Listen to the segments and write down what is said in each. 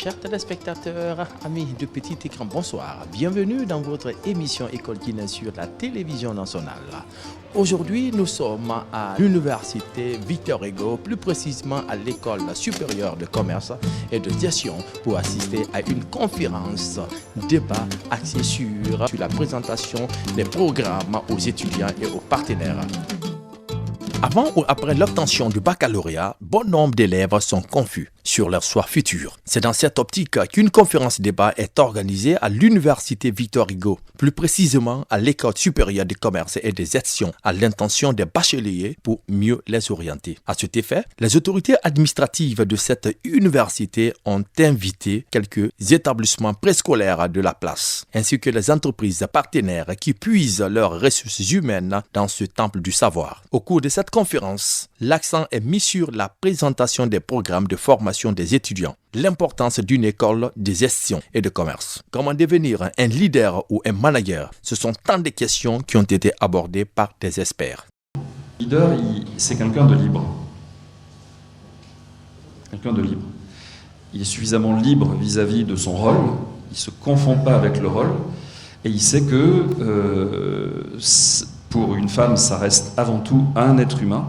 Chers téléspectateurs, amis de petit écran, bonsoir. Bienvenue dans votre émission École Guinée sur la télévision nationale. Aujourd'hui, nous sommes à l'université Victor Hugo, plus précisément à l'école supérieure de commerce et de gestion pour assister à une conférence débat axée sur la présentation des programmes aux étudiants et aux partenaires. Avant ou après l'obtention du baccalauréat, bon nombre d'élèves sont confus sur leur choix futur. C'est dans cette optique qu'une conférence débat est organisée à l'université Victor Hugo, plus précisément à l'école supérieure de commerce et de gestion, à l'intention des bacheliers pour mieux les orienter. À cet effet, les autorités administratives de cette université ont invité quelques établissements préscolaires de la place, ainsi que les entreprises partenaires qui puisent leurs ressources humaines dans ce temple du savoir. Au cours de cette conférence, l'accent est mis sur la présentation des programmes de formation des étudiants, l'importance d'une école de gestion et de commerce, comment devenir un leader ou un manager. Ce sont tant de questions qui ont été abordées par des experts. Le leader, c'est quelqu'un de libre. Quelqu'un de libre. Il est suffisamment libre vis-à-vis de son rôle, il ne se confond pas avec le rôle, et il sait que pour une femme, ça reste avant tout un être humain,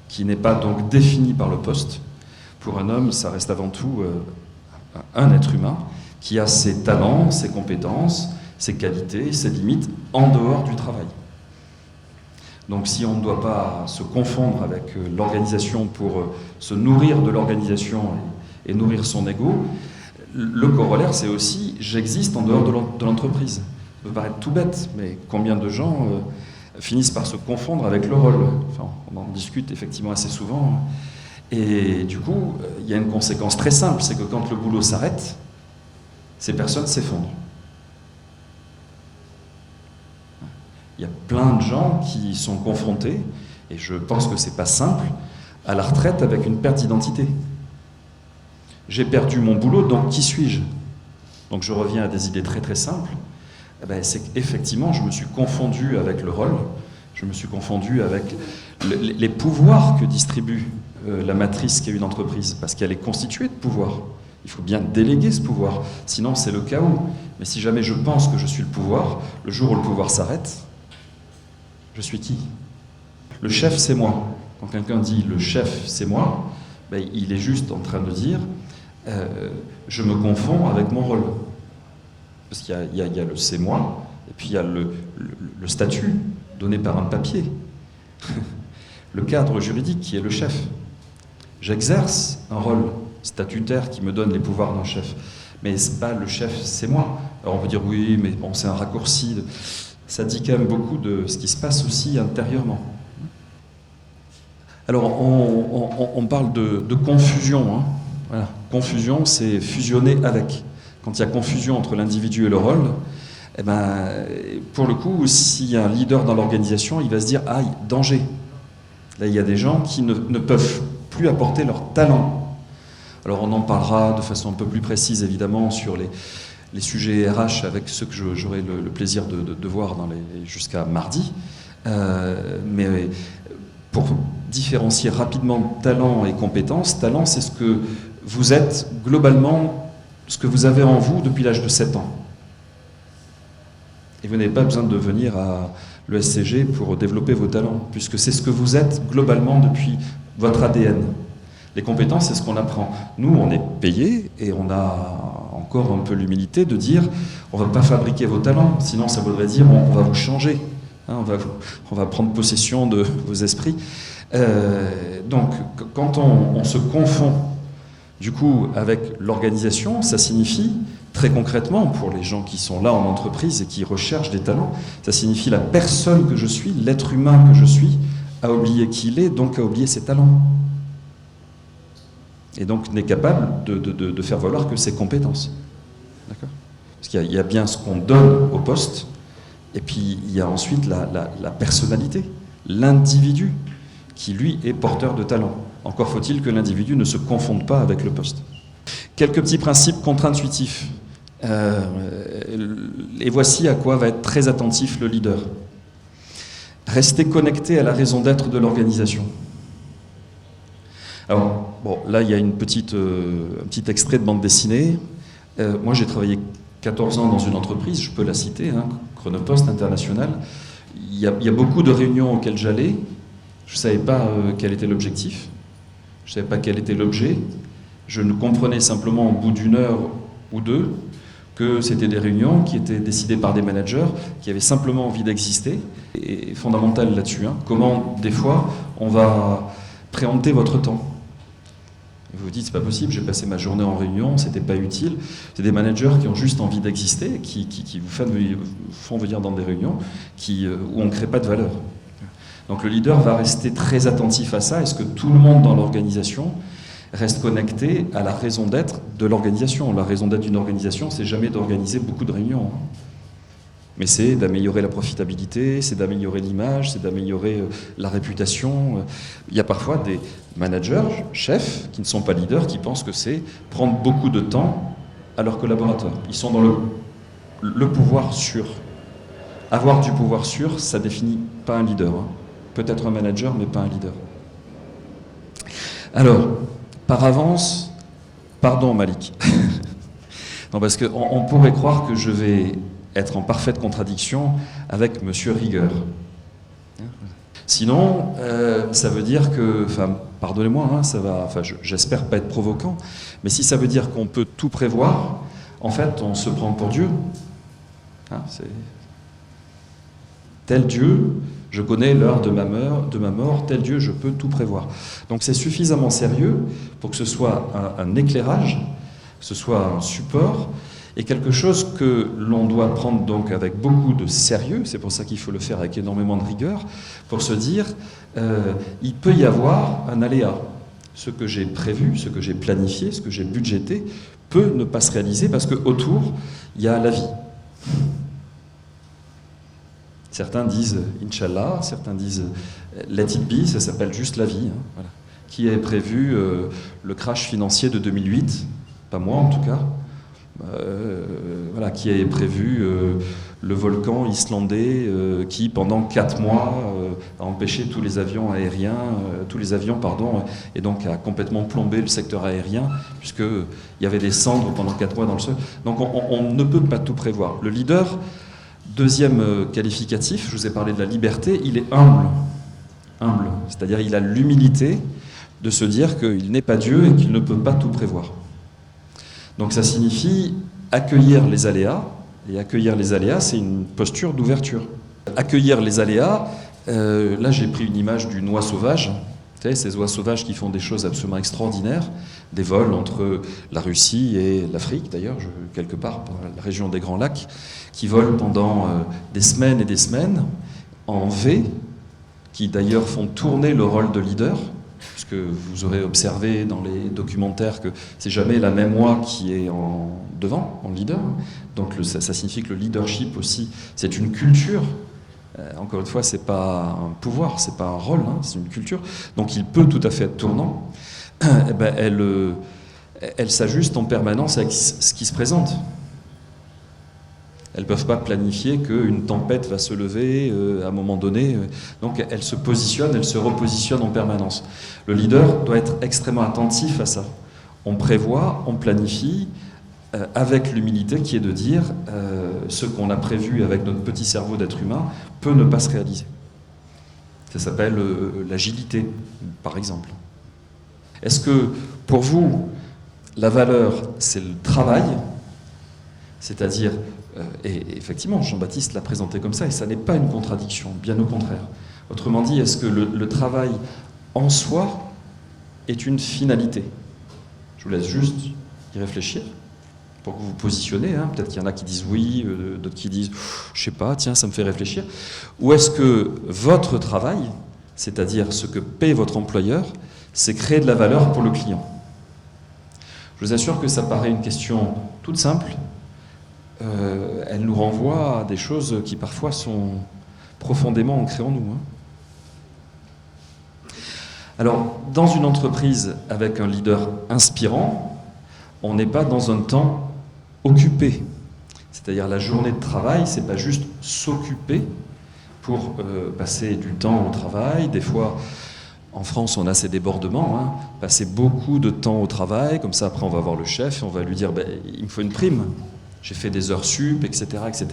qui n'est pas donc défini par le poste. Pour un homme, ça reste avant tout un être humain qui a ses talents, ses compétences, ses qualités, ses limites en dehors du travail. Donc si on ne doit pas se confondre avec l'organisation pour se nourrir de l'organisation et nourrir son ego, le corollaire c'est aussi j'existe en dehors de l'entreprise. Ça peut paraître tout bête, mais combien de gens finissent par se confondre avec le rôle. Enfin, on en discute effectivement assez souvent. Et du coup, il y a une conséquence très simple, c'est que quand le boulot s'arrête, ces personnes s'effondrent. Il y a plein de gens qui sont confrontés, et je pense que c'est pas simple, à la retraite avec une perte d'identité. J'ai perdu mon boulot, donc qui suis-je? Donc je reviens à des idées très très simples. C'est qu'effectivement, je me suis confondu avec le rôle, je me suis confondu avec les pouvoirs que distribue la matrice qu'est une entreprise, parce qu'elle est constituée de pouvoirs. Il faut bien déléguer ce pouvoir, sinon c'est le chaos. Mais si jamais je pense que je suis le pouvoir, le jour où le pouvoir s'arrête, je suis qui? Le chef, c'est moi. Quand quelqu'un dit « le chef, c'est moi », il est juste en train de dire je me confonds avec mon rôle. Parce qu'il y a le « c'est moi », et puis il y a le statut donné par un papier. Le cadre juridique qui est le chef. J'exerce un rôle statutaire qui me donne les pouvoirs d'un chef. Mais c'est pas le chef, c'est moi. Alors on peut dire oui, mais bon, c'est un raccourci. Ça dit quand même beaucoup de ce qui se passe aussi intérieurement. Alors on parle de confusion. Hein. Voilà. Confusion, c'est fusionner avec. Quand il y a confusion entre l'individu et le rôle, pour le coup, s'il y a un leader dans l'organisation, il va se dire « aïe, danger ». Là, il y a des gens qui ne peuvent plus apporter leur talent. Alors on en parlera de façon un peu plus précise, évidemment, sur les sujets RH avec ceux que j'aurai le plaisir de voir jusqu'à mardi. Mais pour différencier rapidement talent et compétence, talent, c'est ce que vous êtes globalement, ce que vous avez en vous depuis l'âge de 7 ans. Et vous n'avez pas besoin de venir à l'ESCG pour développer vos talents, puisque c'est ce que vous êtes globalement depuis votre ADN. Les compétences, c'est ce qu'on apprend. Nous, on est payé et on a encore un peu l'humilité de dire on ne va pas fabriquer vos talents, sinon ça voudrait dire on va vous changer, hein, on va prendre possession de vos esprits. Donc, quand on se confond du coup avec l'organisation, ça signifie très concrètement, pour les gens qui sont là en entreprise et qui recherchent des talents, ça signifie la personne que je suis, l'être humain que je suis, a oublié qui il est, donc a oublié ses talents. Et donc n'est capable de faire valoir que ses compétences. D'accord ? Parce qu'il y a bien ce qu'on donne au poste, et puis il y a ensuite la personnalité, l'individu, qui lui est porteur de talent. Encore faut-il que l'individu ne se confonde pas avec le poste. Quelques petits principes contre-intuitifs. Et voici à quoi va être très attentif le leader. Rester connecté à la raison d'être de l'organisation. Alors, bon, là, il y a un petit extrait de bande dessinée. Moi, j'ai travaillé 14 ans dans une entreprise, je peux la citer, hein, Chronopost International. Il y a beaucoup de réunions auxquelles j'allais. Je ne savais pas quel était l'objectif. Je ne savais pas quel était l'objet. Je ne comprenais simplement au bout d'une heure ou deux que c'était des réunions qui étaient décidées par des managers qui avaient simplement envie d'exister. Et fondamental là-dessus, hein, comment des fois on va préempter votre temps. Et vous vous dites, c'est pas possible, j'ai passé ma journée en réunion, c'était pas utile. C'est des managers qui ont juste envie d'exister, qui vous font venir dans des réunions où on ne crée pas de valeur. Donc le leader va rester très attentif à ça. Est-ce que tout le monde dans l'organisation reste connecté à la raison d'être de l'organisation? La raison d'être d'une organisation, c'est jamais d'organiser beaucoup de réunions. Mais c'est d'améliorer la profitabilité, c'est d'améliorer l'image, c'est d'améliorer la réputation. Il y a parfois des managers, chefs, qui ne sont pas leaders, qui pensent que c'est prendre beaucoup de temps à leurs collaborateurs. Ils sont dans le pouvoir sûr. Avoir du pouvoir sûr, ça définit pas un leader. Hein. Peut-être un manager, mais pas un leader. Alors, par avance, pardon Malik. Non, parce qu'on pourrait croire que je vais être en parfaite contradiction avec Monsieur Rigueur. Sinon, ça veut dire que, enfin, pardonnez-moi, hein, ça va, enfin, j'espère pas être provoquant, mais si ça veut dire qu'on peut tout prévoir, en fait, on se prend pour Dieu. Hein, c'est tel Dieu, je connais l'heure de ma mort, tel Dieu, je peux tout prévoir. Donc c'est suffisamment sérieux pour que ce soit un éclairage, que ce soit un support, et quelque chose que l'on doit prendre donc avec beaucoup de sérieux, c'est pour ça qu'il faut le faire avec énormément de rigueur, pour se dire, il peut y avoir un aléa. Ce que j'ai prévu, ce que j'ai planifié, ce que j'ai budgété, peut ne pas se réaliser parce qu'autour, il y a la vie. Certains disent Inch'Allah, certains disent Let it be, ça s'appelle juste la vie. Hein, voilà. Qui avait prévu le crash financier de 2008, pas moi en tout cas, voilà, qui avait prévu le volcan islandais qui pendant 4 mois a empêché tous les avions aériens, et donc a complètement plombé le secteur aérien, puisqu'il y avait des cendres pendant 4 mois dans le sol. Donc on ne peut pas tout prévoir. Le leader, deuxième qualificatif, je vous ai parlé de la liberté, il est humble. Humble, c'est-à-dire il a l'humilité de se dire qu'il n'est pas Dieu et qu'il ne peut pas tout prévoir. Donc ça signifie accueillir les aléas, et accueillir les aléas, c'est une posture d'ouverture. Accueillir les aléas, là j'ai pris une image d'une oie sauvage, vous savez, ces oies sauvages qui font des choses absolument extraordinaires, des vols entre la Russie et l'Afrique d'ailleurs, quelque part, dans la région des Grands Lacs, qui volent pendant des semaines et des semaines, en V, qui d'ailleurs font tourner le rôle de leader, puisque vous aurez observé dans les documentaires que c'est jamais la même oie qui est devant, en leader. Donc ça signifie que le leadership aussi, c'est une culture. Encore une fois, c'est pas un pouvoir, c'est pas un rôle, hein, c'est une culture. Donc il peut tout à fait être tournant. Eh ben, elle s'ajuste en permanence avec ce qui se présente. Elles ne peuvent pas planifier qu'une tempête va se lever à un moment donné. Donc elles se positionnent, elles se repositionnent en permanence. Le leader doit être extrêmement attentif à ça. On prévoit, on planifie, avec l'humilité qui est de dire ce qu'on a prévu avec notre petit cerveau d'être humain peut ne pas se réaliser. Ça s'appelle l'agilité, par exemple. Est-ce que, pour vous, la valeur, c'est le travail, c'est-à-dire... Et effectivement, Jean-Baptiste l'a présenté comme ça, et ça n'est pas une contradiction, bien au contraire. Autrement dit, est-ce que le travail en soi est une finalité? Je vous laisse juste y réfléchir pour que vous vous positionnez. Hein. Peut-être qu'il y en a qui disent oui, d'autres qui disent je sais pas, tiens, ça me fait réfléchir. Ou est-ce que votre travail, c'est-à-dire ce que paie votre employeur, c'est créer de la valeur pour le client? Je vous assure que ça paraît une question toute simple. Elle nous renvoie à des choses qui parfois sont profondément ancrées en nous. Hein. Alors, dans une entreprise avec un leader inspirant, on n'est pas dans un temps occupé. C'est-à-dire la journée de travail, c'est pas juste s'occuper pour passer du temps au travail. Des fois, En France, on a ces débordements, hein. Passer beaucoup de temps au travail, comme ça après on va voir le chef et on va lui dire il me faut une prime, j'ai fait des heures sup, etc. etc.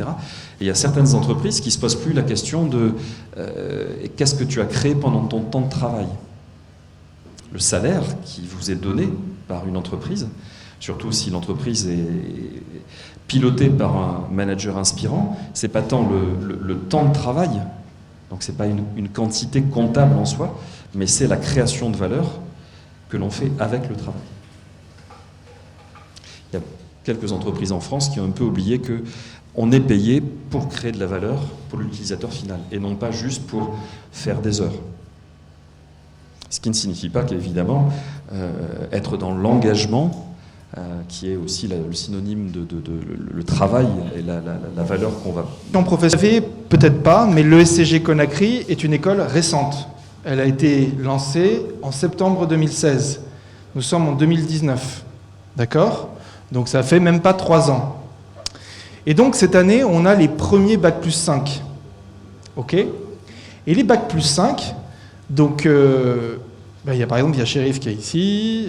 Et il y a certaines entreprises qui ne se posent plus la question de qu'est-ce que tu as créé pendant ton temps de travail. Le salaire qui vous est donné par une entreprise, surtout si l'entreprise est pilotée par un manager inspirant, c'est pas tant le temps de travail, donc c'est pas une quantité comptable en soi, mais c'est la création de valeur que l'on fait avec le travail. Il y a quelques entreprises en France qui ont un peu oublié qu'on est payé pour créer de la valeur pour l'utilisateur final, et non pas juste pour faire des heures. Ce qui ne signifie pas qu'évidemment, être dans l'engagement, qui est aussi le synonyme de le travail et la valeur qu'on va... Professeur, peut-être pas, mais l'ESCG Conakry est une école récente. Elle a été lancée en septembre 2016. Nous sommes en 2019. D'accord ? Donc ça fait même pas 3 ans. Et donc cette année, on a les premiers Bac plus 5. OK ? Et les Bac plus 5, donc... il y a par exemple, il y a Chérif qui est ici.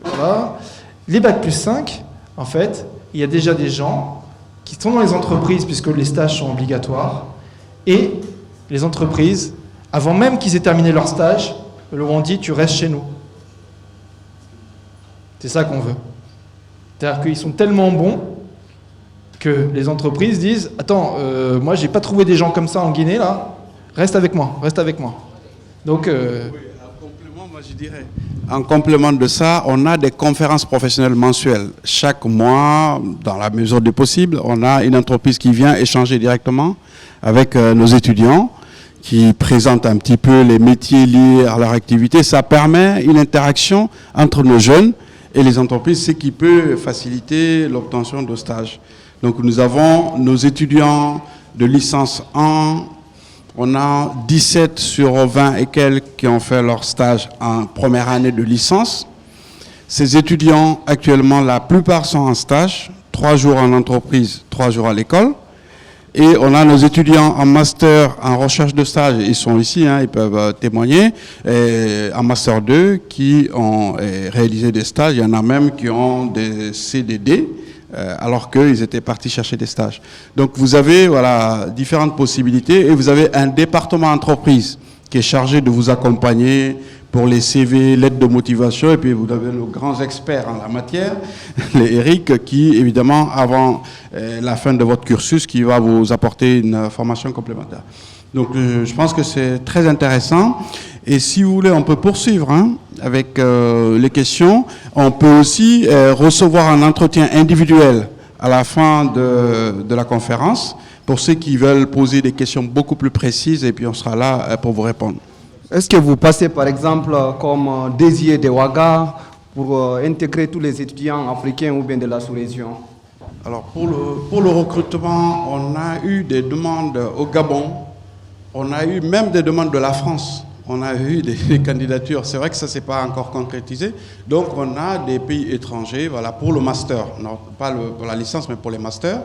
Voilà. Les Bac plus 5, en fait, il y a déjà des gens qui sont dans les entreprises, puisque les stages sont obligatoires, et les entreprises, avant même qu'ils aient terminé leur stage, leur ont dit « tu restes chez nous ». C'est ça qu'on veut. C'est-à-dire qu'ils sont tellement bons que les entreprises disent « attends, moi j'ai pas trouvé des gens comme ça en Guinée, là, reste avec moi, reste avec moi ». Donc... je dirais. En complément de ça, on a des conférences professionnelles mensuelles. Chaque mois, dans la mesure du possible, on a une entreprise qui vient échanger directement avec nos étudiants, qui présentent un petit peu les métiers liés à leur activité. Ça permet une interaction entre nos jeunes et les entreprises, ce qui peut faciliter l'obtention de stages. Donc nous avons nos étudiants de licence 1, on a 17 sur 20 et quelques qui ont fait leur stage en première année de licence. Ces étudiants, actuellement, la plupart sont en stage, 3 jours en entreprise, 3 jours à l'école. Et on a nos étudiants en master, en recherche de stage, ils sont ici, hein, ils peuvent témoigner, et en master 2 qui ont réalisé des stages. Il y en a même qui ont des CDD, alors qu'ils étaient partis chercher des stages. Donc vous avez différentes possibilités, et vous avez un département entreprise qui est chargé de vous accompagner pour les CV, lettres de motivation, et puis vous avez nos grands experts en la matière, les Eric, qui évidemment, avant la fin de votre cursus, qui va vous apporter une formation complémentaire. Donc je pense que c'est très intéressant, et si vous voulez, on peut poursuivre avec les questions. On peut aussi recevoir un entretien individuel à la fin de la conférence, pour ceux qui veulent poser des questions beaucoup plus précises, et puis on sera là pour vous répondre. Est-ce que vous passez par exemple comme Désiré de Ouaga pour intégrer tous les étudiants africains ou bien de la sous-région? Alors pour le recrutement, on a eu des demandes au Gabon, on a eu même des demandes de la France, on a eu des candidatures. C'est vrai que ça ne s'est pas encore concrétisé. Donc on a des pays étrangers, pour le master, non, pas pour la licence, mais pour les masters,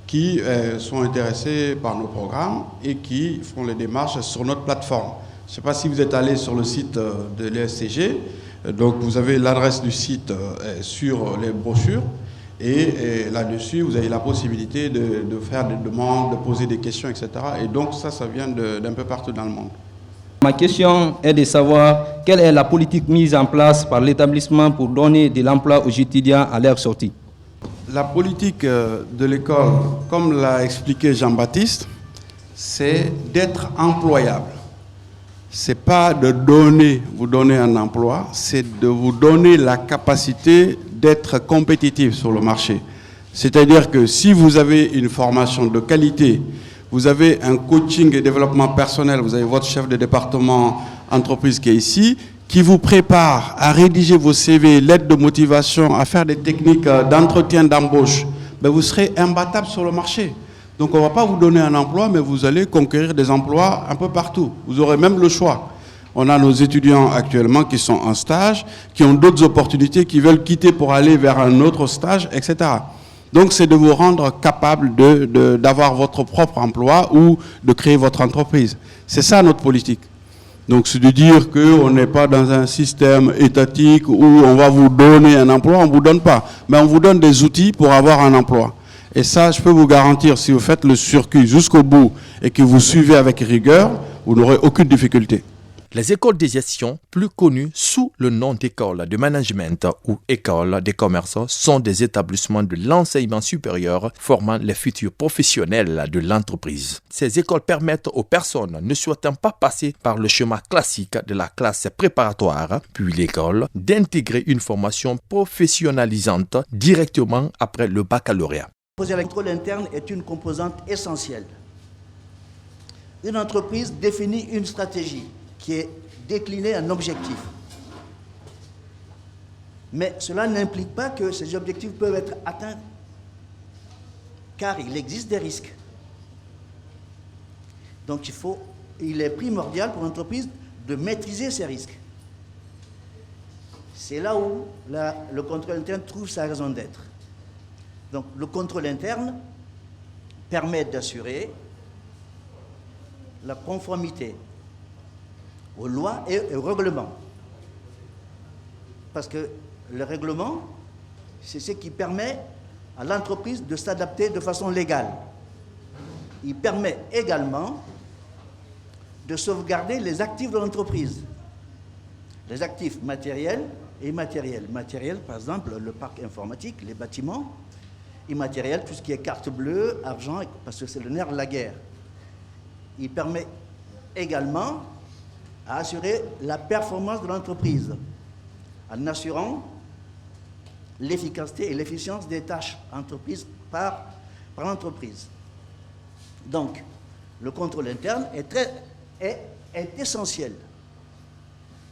qui sont intéressés par nos programmes et qui font les démarches sur notre plateforme. Je ne sais pas si vous êtes allé sur le site de l'ESCG, donc vous avez l'adresse du site sur les brochures, et là-dessus vous avez la possibilité de faire des demandes, de poser des questions, etc. Et donc ça vient d'un peu partout dans le monde. Ma question est de savoir quelle est la politique mise en place par l'établissement pour donner de l'emploi aux étudiants à leur sortie. La politique de l'école, comme l'a expliqué Jean-Baptiste, c'est d'être employable. Ce n'est pas de vous donner un emploi, c'est de vous donner la capacité d'être compétitif sur le marché. C'est-à-dire que si vous avez une formation de qualité, vous avez un coaching et développement personnel, vous avez votre chef de département entreprise qui est ici, qui vous prépare à rédiger vos CV, lettres de motivation, à faire des techniques d'entretien d'embauche, vous serez imbattable sur le marché. Donc on ne va pas vous donner un emploi, mais vous allez conquérir des emplois un peu partout. Vous aurez même le choix. On a nos étudiants actuellement qui sont en stage, qui ont d'autres opportunités, qui veulent quitter pour aller vers un autre stage, etc. Donc c'est de vous rendre capable d'avoir votre propre emploi ou de créer votre entreprise. C'est ça notre politique. Donc c'est de dire qu'on n'est pas dans un système étatique où on va vous donner un emploi, on ne vous donne pas. Mais on vous donne des outils pour avoir un emploi. Et ça, je peux vous garantir, si vous faites le circuit jusqu'au bout et que vous suivez avec rigueur, vous n'aurez aucune difficulté. Les écoles de gestion, plus connues sous le nom d'écoles de management ou écoles de commerce, sont des établissements de l'enseignement supérieur formant les futurs professionnels de l'entreprise. Ces écoles permettent aux personnes ne souhaitant pas passer par le schéma classique de la classe préparatoire, puis l'école, d'intégrer une formation professionnalisante directement après le baccalauréat. Le contrôle interne est une composante essentielle. Une entreprise définit une stratégie qui est déclinée en objectifs. Mais cela n'implique pas que ces objectifs peuvent être atteints, car il existe des risques. Donc il est primordial pour l'entreprise de maîtriser ces risques. C'est là où le contrôle interne trouve sa raison d'être. Donc le contrôle interne permet d'assurer la conformité aux lois et aux règlements. Parce que le règlement, c'est ce qui permet à l'entreprise de s'adapter de façon légale. Il permet également de sauvegarder les actifs de l'entreprise. Les actifs matériels et immatériels. Matériels, par exemple, le parc informatique, les bâtiments. Immatériel, tout ce qui est carte bleue, argent, parce que c'est le nerf de la guerre. Il permet également à assurer la performance de l'entreprise en assurant l'efficacité et l'efficience des tâches entreprises par l'entreprise. Donc, le contrôle interne est essentiel.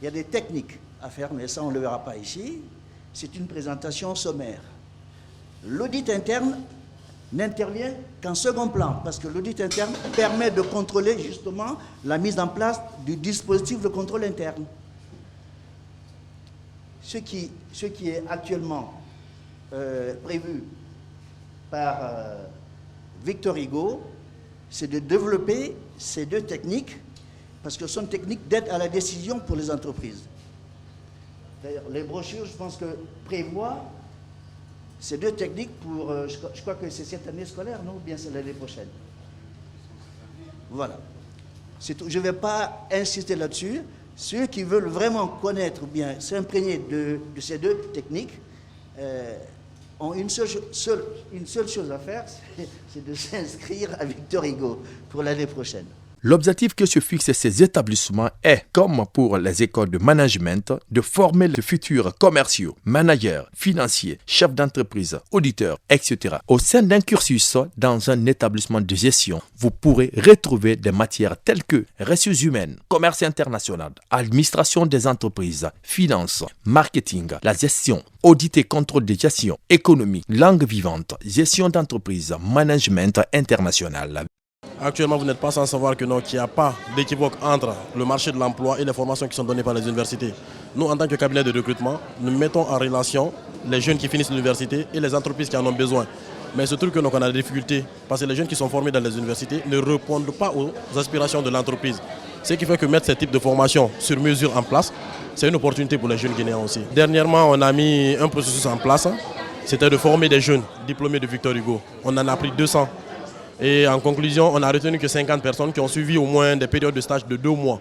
Il y a des techniques à faire, mais ça on ne le verra pas ici. C'est une présentation sommaire. L'audit interne n'intervient qu'en second plan, parce que l'audit interne permet de contrôler justement la mise en place du dispositif de contrôle interne. Ce qui est actuellement prévu par Victor Hugo, c'est de développer ces deux techniques, parce que ce sont techniques d'aide à la décision pour les entreprises. D'ailleurs, les brochures, je pense que prévoient ces deux techniques pour, je crois que c'est cette année scolaire, non? Ou bien c'est l'année prochaine? Voilà. C'est tout. Je ne vais pas insister là-dessus. Ceux qui veulent vraiment connaître ou bien s'imprégner de ces deux techniques ont une seule chose à faire, c'est de s'inscrire à Victor Hugo pour l'année prochaine. L'objectif que se fixent ces établissements est, comme pour les écoles de management, de former les futurs commerciaux, managers, financiers, chefs d'entreprise, auditeurs, etc. Au sein d'un cursus dans un établissement de gestion, vous pourrez retrouver des matières telles que ressources humaines, commerce international, administration des entreprises, finances, marketing, la gestion, audit et contrôle de gestion, économie, langue vivante, gestion d'entreprise, management international. Actuellement, vous n'êtes pas sans savoir qu'il n'y a pas d'équivoque entre le marché de l'emploi et les formations qui sont données par les universités. Nous, en tant que cabinet de recrutement, nous mettons en relation les jeunes qui finissent l'université et les entreprises qui en ont besoin. Mais ce truc que nous on a des difficultés, parce que les jeunes qui sont formés dans les universités ne répondent pas aux aspirations de l'entreprise. Ce qui fait que mettre ce type de formation sur mesure en place, c'est une opportunité pour les jeunes Guinéens aussi. Dernièrement, on a mis un processus en place, c'était de former des jeunes diplômés de Victor Hugo. On en a pris 200. Et en conclusion, on a retenu que 50 personnes qui ont suivi au moins des périodes de stage de 2 mois,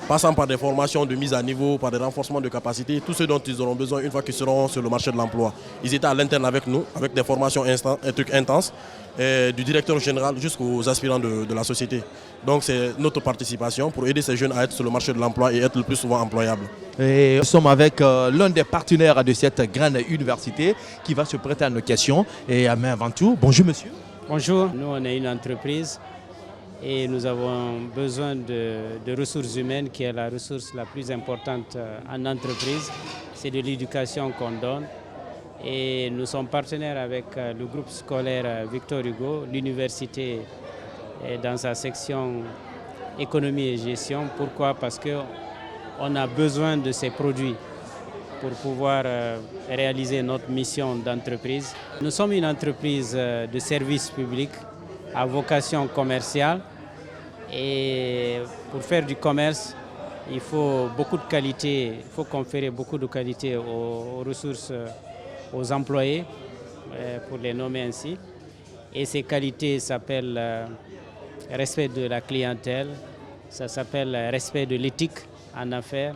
passant par des formations de mise à niveau, par des renforcements de capacité, tout ce dont ils auront besoin une fois qu'ils seront sur le marché de l'emploi. Ils étaient à l'interne avec nous, avec des formations intenses, du directeur général jusqu'aux aspirants de la société. Donc c'est notre participation pour aider ces jeunes à être sur le marché de l'emploi et être le plus souvent employables. Et nous sommes avec l'un des partenaires de cette grande université qui va se prêter à nos questions. Et avant tout, bonjour monsieur. Bonjour, nous on est une entreprise et nous avons besoin de ressources humaines qui est la ressource la plus importante en entreprise. C'est de l'éducation qu'on donne et nous sommes partenaires avec le groupe scolaire Victor Hugo, l'université dans sa section économie et gestion. Pourquoi? Parce qu'on a besoin de ces produits pour pouvoir réaliser notre mission d'entreprise. Nous sommes une entreprise de service public à vocation commerciale et pour faire du commerce, il faut beaucoup de qualité, il faut conférer beaucoup de qualité aux ressources, aux employés, pour les nommer ainsi. Et ces qualités s'appellent respect de la clientèle, ça s'appelle respect de l'éthique en affaires,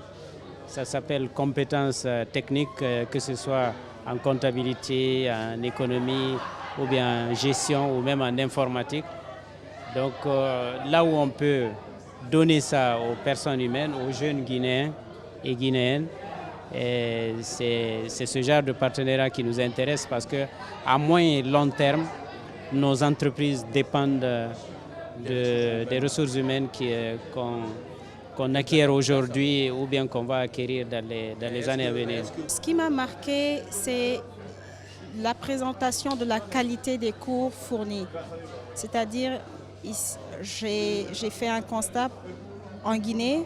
ça s'appelle compétences techniques, que ce soit en comptabilité, en économie, ou bien en gestion, ou même en informatique. Donc là où on peut donner ça aux personnes humaines, aux jeunes Guinéens et Guinéennes, c'est ce genre de partenariat qui nous intéresse parce qu'à moyen et long terme, nos entreprises dépendent des ressources humaines qu'on acquiert aujourd'hui ou bien qu'on va acquérir dans les années à venir. Ce qui m'a marqué, c'est la présentation de la qualité des cours fournis. C'est-à-dire, j'ai fait un constat en Guinée,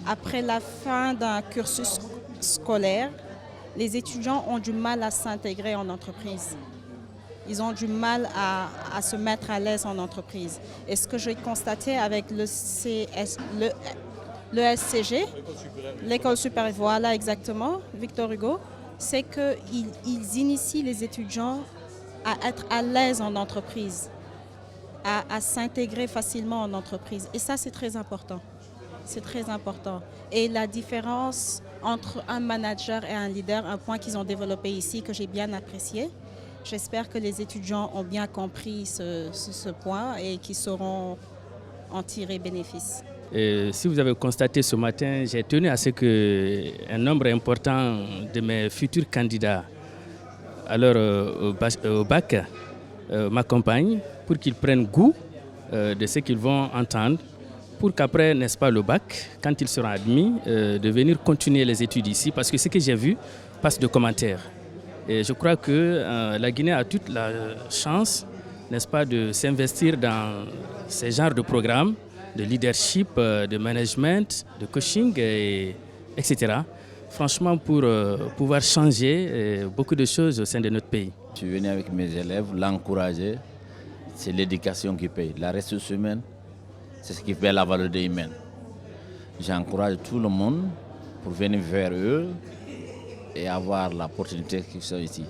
après la fin d'un cursus scolaire, les étudiants ont du mal à s'intégrer en entreprise. Ils ont du mal à se mettre à l'aise en entreprise. Et ce que j'ai constaté avec le SCG, l'école supérieure, voilà exactement, Victor Hugo, c'est qu'ils initient les étudiants à être à l'aise en entreprise, à s'intégrer facilement en entreprise. Et ça, c'est très important. C'est très important. Et la différence entre un manager et un leader, un point qu'ils ont développé ici, que j'ai bien apprécié. J'espère que les étudiants ont bien compris ce point et qu'ils sauront en tirer bénéfice. Si vous avez constaté ce matin, j'ai tenu à ce qu'un nombre important de mes futurs candidats au bac m'accompagnent pour qu'ils prennent goût de ce qu'ils vont entendre, pour qu'après, n'est-ce pas, le bac, quand ils seront admis, de venir continuer les études ici, parce que ce que j'ai vu passe de commentaires. Et je crois que la Guinée a toute la chance, n'est-ce pas, de s'investir dans ce genre de programmes, de leadership, de management, de coaching, etc. Franchement, pour pouvoir changer beaucoup de choses au sein de notre pays. Je suis venu avec mes élèves, l'encourager. C'est l'éducation qui paye. La ressource humaine, c'est ce qui fait la valeur des humains. J'encourage tout le monde pour venir vers eux et avoir l'opportunité qu'ils sont ici.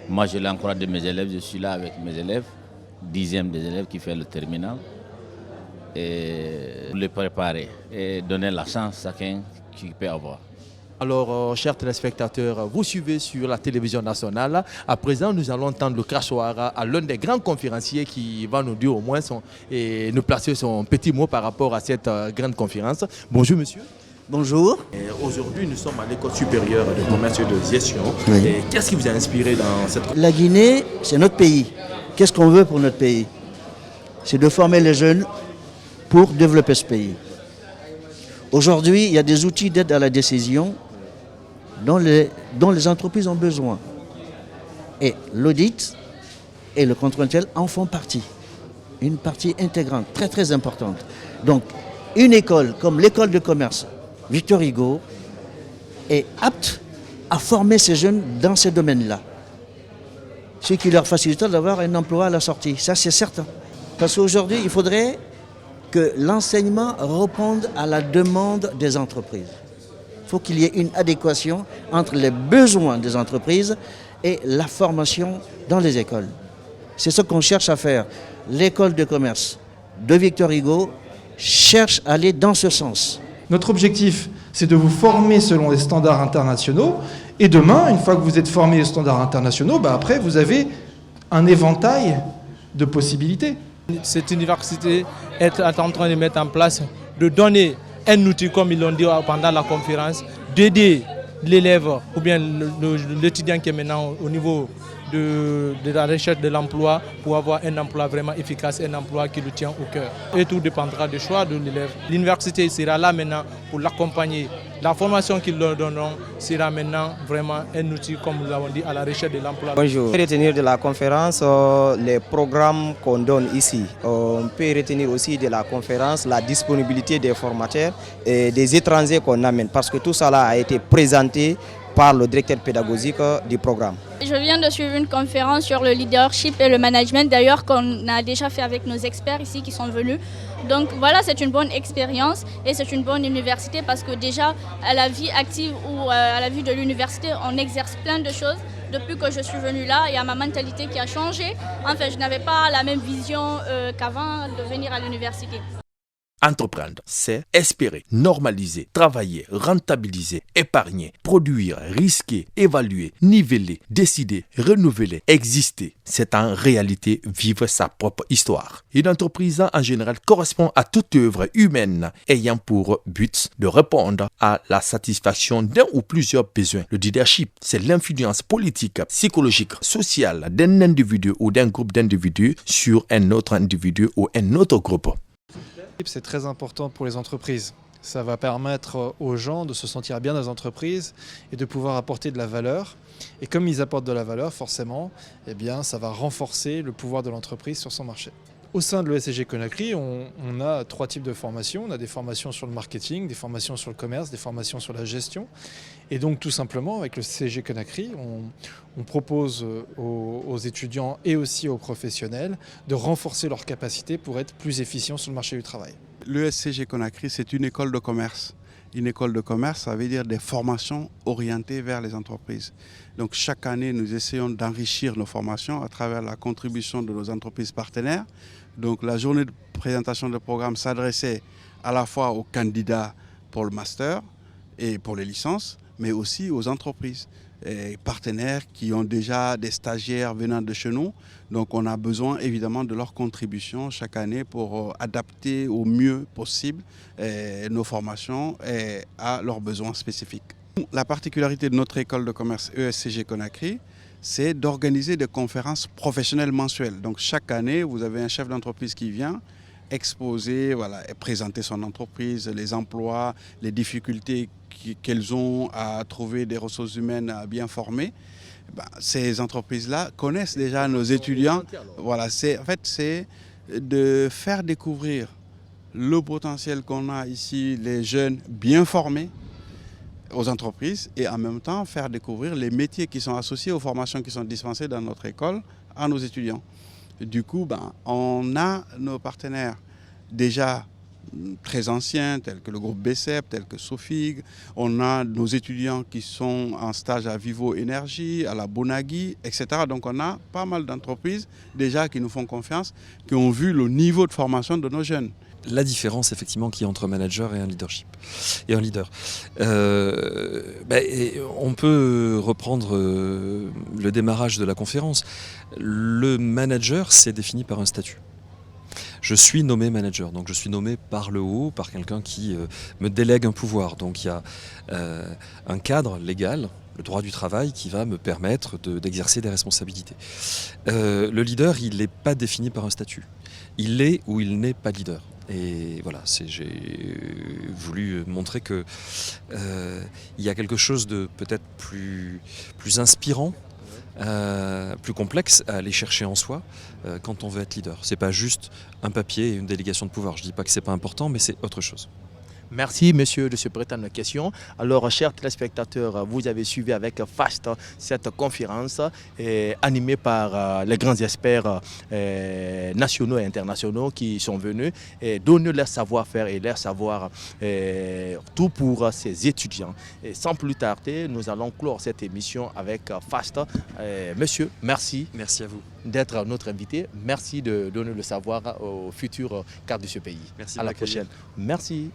Moi, je l'encourage de mes élèves. Je suis là avec mes élèves, 10e des élèves qui fait le terminal, et pour les préparer et donner la chance à chacun qui peut avoir. Alors, chers téléspectateurs, vous suivez sur la télévision nationale. À présent, nous allons entendre le crachoir à l'un des grands conférenciers qui va nous dire au moins et nous placer son petit mot par rapport à cette grande conférence. Bonjour, monsieur. Bonjour. Aujourd'hui, nous sommes à l'École supérieure de commerce et de gestion. Oui. Qu'est-ce qui vous a inspiré dans cette... La Guinée, c'est notre pays. Qu'est-ce qu'on veut pour notre pays? C'est de former les jeunes pour développer ce pays. Aujourd'hui, il y a des outils d'aide à la décision dont les entreprises ont besoin. Et l'audit et le contrôle en font partie. Une partie intégrante, très très importante. Donc, une école comme l'école de commerce Victor Hugo est apte à former ces jeunes dans ces domaines-là. Ce qui leur facilite d'avoir un emploi à la sortie. Ça, c'est certain. Parce qu'aujourd'hui, il faudrait que l'enseignement réponde à la demande des entreprises. Il faut qu'il y ait une adéquation entre les besoins des entreprises et la formation dans les écoles. C'est ce qu'on cherche à faire. L'école de commerce de Victor Hugo cherche à aller dans ce sens. Notre objectif, c'est de vous former selon les standards internationaux. Et demain, une fois que vous êtes formé aux standards internationaux, après, vous avez un éventail de possibilités. Cette université est en train de mettre en place, de donner un outil, comme ils l'ont dit pendant la conférence, d'aider l'élève ou bien l'étudiant qui est maintenant au niveau de la recherche de l'emploi pour avoir un emploi vraiment efficace, un emploi qui le tient au cœur. Et tout dépendra du choix de l'élève. L'université sera là maintenant pour l'accompagner. La formation qu'ils leur donneront sera maintenant vraiment un outil, comme nous l'avons dit, à la recherche de l'emploi. Bonjour. On peut retenir de la conférence les programmes qu'on donne ici. On peut retenir aussi de la conférence la disponibilité des formateurs et des étrangers qu'on amène, parce que tout ça là a été présenté par le directeur pédagogique du programme. Je viens de suivre une conférence sur le leadership et le management, d'ailleurs qu'on a déjà fait avec nos experts ici qui sont venus. Donc voilà, c'est une bonne expérience et c'est une bonne université parce que déjà à la vie active ou à la vie de l'université, on exerce plein de choses. Depuis que je suis venue là, il y a ma mentalité qui a changé. Enfin, je n'avais pas la même vision qu'avant de venir à l'université. Entreprendre, c'est espérer, normaliser, travailler, rentabiliser, épargner, produire, risquer, évaluer, niveler, décider, renouveler, exister. C'est en réalité vivre sa propre histoire. Une entreprise en général correspond à toute œuvre humaine ayant pour but de répondre à la satisfaction d'un ou plusieurs besoins. Le leadership, c'est l'influence politique, psychologique, sociale d'un individu ou d'un groupe d'individus sur un autre individu ou un autre groupe. C'est très important pour les entreprises. Ça va permettre aux gens de se sentir bien dans les entreprises et de pouvoir apporter de la valeur. Et comme ils apportent de la valeur, forcément, eh bien, ça va renforcer le pouvoir de l'entreprise sur son marché. Au sein de l'ESCG Conakry, on a 3 types de formations. On a des formations sur le marketing, des formations sur le commerce, des formations sur la gestion. Et donc tout simplement, avec le CG Conakry, on propose aux étudiants et aussi aux professionnels de renforcer leurs capacités pour être plus efficients sur le marché du travail. L'ESCG Conakry, c'est une école de commerce. Une école de commerce, ça veut dire des formations orientées vers les entreprises. Donc chaque année, nous essayons d'enrichir nos formations à travers la contribution de nos entreprises partenaires. Donc la journée de présentation de programme s'adressait à la fois aux candidats pour le master et pour les licences, mais aussi aux entreprises et partenaires qui ont déjà des stagiaires venant de chez nous. Donc on a besoin évidemment de leur contribution chaque année pour adapter au mieux possible nos formations à leurs besoins spécifiques. La particularité de notre école de commerce ESCG Conakry, c'est d'organiser des conférences professionnelles mensuelles. Donc chaque année, vous avez un chef d'entreprise qui vient exposer, et présenter son entreprise, les emplois, les difficultés qu'elles ont à trouver des ressources humaines bien formées. Ces entreprises-là connaissent déjà nos étudiants. En fait, c'est de faire découvrir le potentiel qu'on a ici, les jeunes bien formés, aux entreprises et en même temps faire découvrir les métiers qui sont associés aux formations qui sont dispensées dans notre école à nos étudiants. Du coup, on a nos partenaires déjà très anciens, tels que le groupe BCEP, tels que Sofig. On a nos étudiants qui sont en stage à Vivo Énergie, à la Bonagui, etc. Donc on a pas mal d'entreprises déjà qui nous font confiance, qui ont vu le niveau de formation de nos jeunes. La différence effectivement qu'il y a entre manager et un leadership et un leader. On peut reprendre le démarrage de la conférence. Le manager, c'est défini par un statut. Je suis nommé manager, donc je suis nommé par le haut, par quelqu'un qui me délègue un pouvoir. Donc il y a un cadre légal, le droit du travail, qui va me permettre d'exercer des responsabilités. Le leader, il n'est pas défini par un statut. Il est ou il n'est pas leader. Et voilà, j'ai voulu montrer que il y a quelque chose de peut-être plus inspirant, plus complexe à aller chercher en soi quand on veut être leader. C'est pas juste un papier et une délégation de pouvoir. Je dis pas que c'est pas important, mais c'est autre chose. Merci, monsieur, de se prêter à nos questions. Alors, chers téléspectateurs, vous avez suivi avec FAST cette conférence animée par les grands experts nationaux et internationaux qui sont venus donner leur savoir-faire et leur savoir tout pour ces étudiants. Et sans plus tarder, nous allons clore cette émission avec FAST. Monsieur, merci. Merci à vous d'être notre invité. Merci de donner le savoir aux futurs cadres de ce pays. Merci. À la prochaine. Merci.